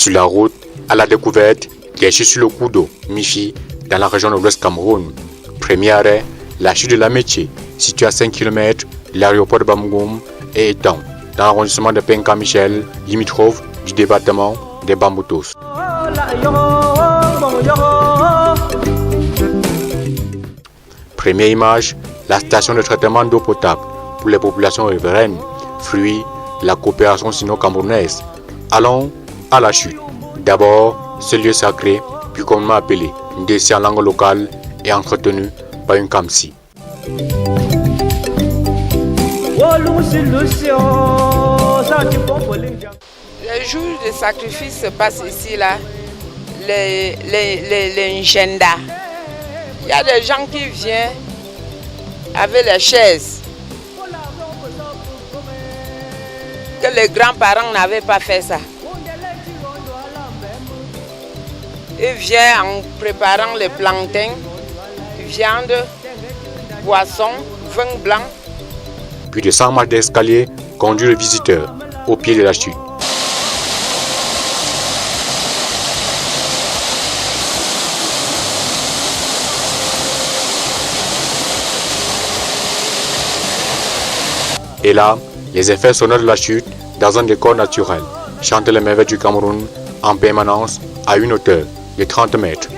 Sur la route à la découverte des chutes sur le cours d'eau Mifi dans la région de l'Ouest Cameroun. Premier arrêt, la chute de la Métier, située à 5 km de l'aéroport de Bamgoum et étant dans l'arrondissement de Penka-Michel, limitrophe du département des Bamboutos. Première image, la station de traitement d'eau potable pour les populations riveraines, fruit de la coopération sino-camerounaise. Allons à la chute. D'abord, ce lieu sacré, plus communément appelé Ndessi en langue locale, est entretenu par une Kamsi. Le jour de sacrifice se passe ici, là, les Njenda. Il y a des gens qui viennent avec les chaises que les grands-parents n'avaient pas fait ça. Ils viennent en préparant les plantains, viande, poisson, vin blanc. Puis de 100 marches d'escalier conduit le visiteur au pied de la chute. Et là, les effets sonores de la chute dans un décor naturel chantent les merveilles du Cameroun en permanence à une hauteur de 30 mètres.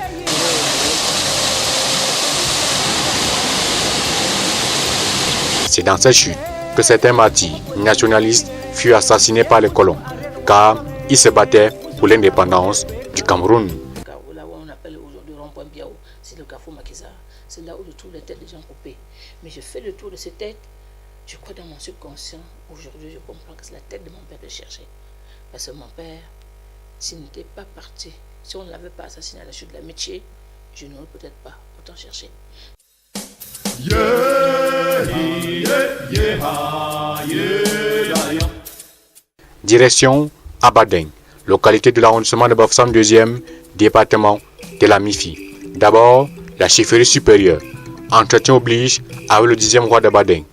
C'est dans cette chute que certains martyrs nationalistes furent assassinés par les colons, car ils se battaient pour l'indépendance du Cameroun. Là où on appelle aujourd'hui rond-point Biao, c'est le Carrefour Maquisa. C'est là où je trouve les têtes des gens coupées. Mais je fais le tour de ces têtes. Je crois dans mon subconscient, aujourd'hui je comprends que c'est la tête de mon père que je cherchais. Parce que mon père, s'il n'était pas parti, si on ne l'avait pas assassiné à la chute de la Métier, je n'aurais peut-être pas autant cherché. Direction Abadeng, localité de l'arrondissement de Bafoussam 2e, département de la Mifi. D'abord, la chefferie supérieure. Entretien oblige avec le 10e roi d'Abadeng.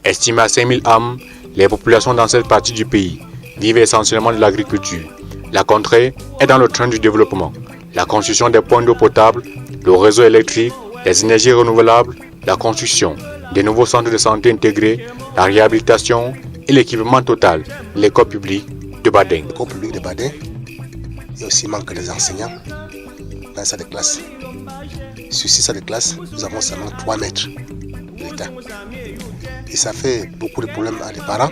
Estimé à 5000 âmes, les populations dans cette partie du pays vivent essentiellement de l'agriculture. La contrée est dans le train du développement. La construction des points d'eau potable, le réseau électrique, les énergies renouvelables, la construction des nouveaux centres de santé intégrés, la réhabilitation et l'équipement total de l'école publique de Badeng. L'école publique de Badeng, il y a aussi manque des enseignants dans sa classe. Sur 6 salles de classe, nous avons seulement 3 mètres de l'État. Et ça fait beaucoup de problèmes à des parents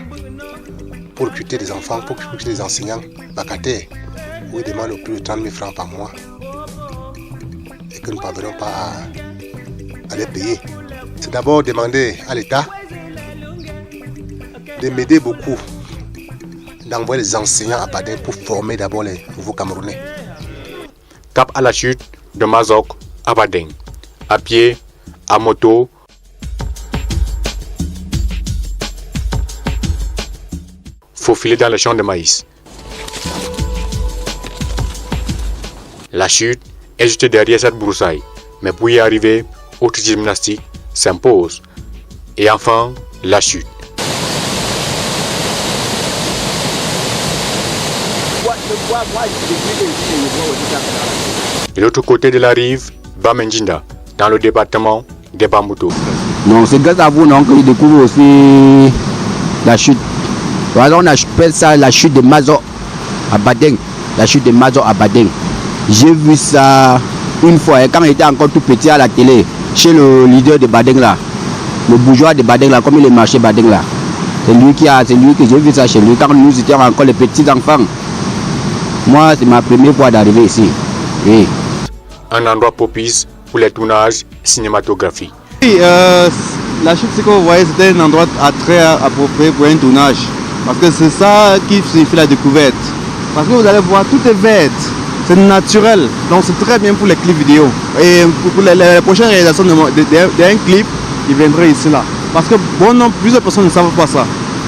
pour recruter des enfants, pour recruter des enseignants vacataires, où ils demandent plus de 30 000 francs par mois et que nous ne parvenons pas à les payer. C'est d'abord demander à l'État de m'aider beaucoup, d'envoyer les enseignants à Badeng pour former d'abord les nouveaux Camerounais. Cap à la chute de Mazok à Badeng, à pied, à moto. Faufilé dans les champs de maïs. La chute est juste derrière cette broussaille, mais pour y arriver, autre gymnastique s'impose. Et enfin, la chute. De l'autre côté de la rive, Bamendjinda, dans le département des Bamboutos. Non, c'est grâce à vous non, que je découvre aussi la chute. Voilà, on appelle ça la chute de Mazo à Badeng. La chute de Mazo à Badeng. J'ai vu ça une fois, quand il était encore tout petit à la télé, chez le leader de Badeng là, le bourgeois de Badeng là, comme il est marché Badeng là. C'est lui que j'ai vu ça chez lui quand nous étions encore les petits enfants. Moi, c'est ma première fois d'arriver ici. Oui. Un endroit propice pour les tournages cinématographiques. Oui, la chute, ce que vous voyez, c'était un endroit très approprié pour un tournage. Parce que c'est ça qui signifie la découverte. Parce que vous allez voir, tout est vert. C'est naturel. Donc c'est très bien pour les clips vidéo. Et pour les prochaines réalisations d'un clip, ils viendraient ici là. Parce que bon nombre, plusieurs personnes ne savent pas ça.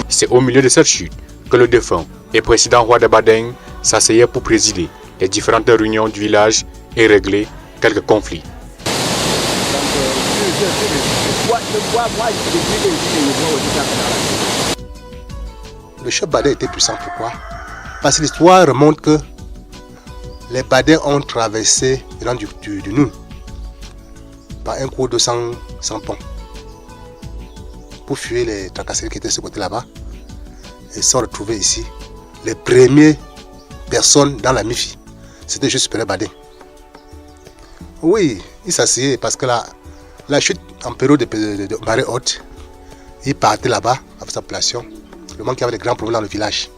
C'est au milieu de cette chute que le défunt et précédent roi de Badeng s'asseyait pour présider les différentes réunions du village et régler quelques conflits. Le chef Badin était puissant, pourquoi? Parce que l'histoire remonte que les Badins ont traversé le land du Noun par un cours de 100 ponts pour fuir les tracasseries qui étaient de ce côté là-bas et sont retrouvés ici. Les premières personnes dans la MIFI, c'était juste Père Badin. Oui, il s'asseyait parce que la chute en période de marée haute, il partait là-bas avec sa population, le monde qui avait des grands problèmes dans le village,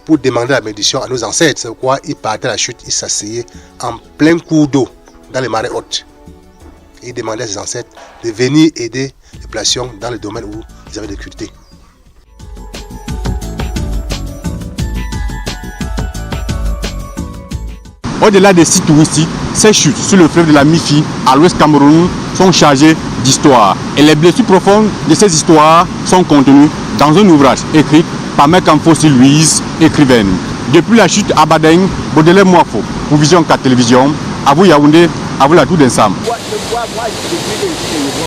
pour demander la bénédiction à nos ancêtres. C'est pourquoi il partait à la chute, il s'asseyait en plein cours d'eau dans les marées hautes. Il demandait à ses ancêtres de venir aider les populations dans le domaine où ils avaient des difficultés. Au-delà des sites touristiques, ces chutes sur le fleuve de la Mifi, à l'ouest Cameroun, sont chargées d'histoire. Et les blessures profondes de ces histoires sont contenues dans un ouvrage écrit par Mekamfosi Louise, écrivaine. Depuis la chute à Bading, Baudelaire Moifo, pour Vision 4 Télévision, à vous Yaoundé, à vous la Tour d'Ensam.